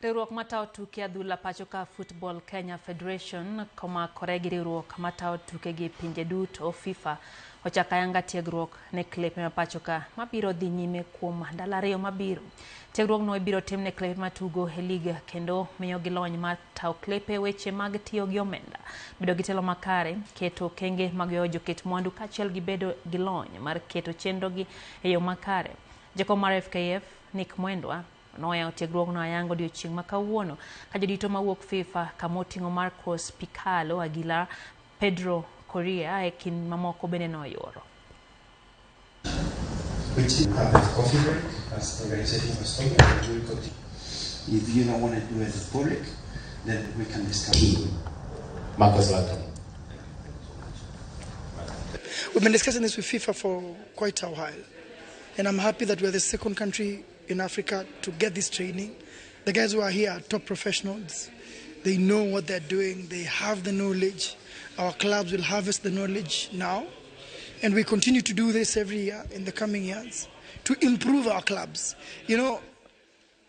Riwruok matao tuke adhula pachoka Football Kenya Federation komakore gi riwruok matao tuke gi pinje duto FIFA ochako ayanga tiegruok ne klepe ma pachoka mabiro dhi nyime kuom ndalo ariyo mabiro. Tiegruokno ibiro tim ne klepe matugo e liga kendo miyo gi lony mar tao klepe weche mag tiyo gi omenda, bedo gi telo makare, keto kenge mag joket mwandu kaachiel gi bedo gi lony mar keto chenro gi e yo makare. Jakom mar FKF Nick Mwendwa noyawo tiegruokno ayanga odiochieng' ma kawuono ka jodito mawuok FIFA kamoting'o Marcos Picalo Aguilar, Pedro Correa e kind mamoko bende noyoro. If you don't want to do it in public, then we can discuss. We've been discussing this with FIFA for quite a while, and I'm happy that we're the second country in Africa to get this training. The guys who are here are top professionals. They know what they're doing. They have the knowledge. Our clubs will harvest the knowledge now, and we continue to do this every year in the coming years to improve our clubs. You know,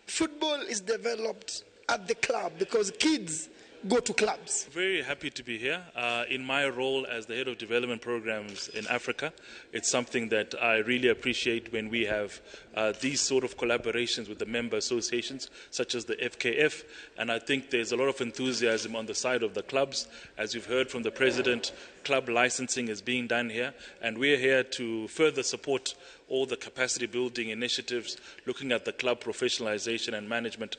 football is developed at the club because kids go to clubs. Very happy to be here. In my role as the head of development programs in Africa, it's something that I really appreciate when we have these sort of collaborations with the member associations such as the FKF, and I think there's a lot of enthusiasm on the side of the clubs. As you've heard from the president, club licensing is being done here, and we're here to further support all the capacity building initiatives looking at the club professionalization and management.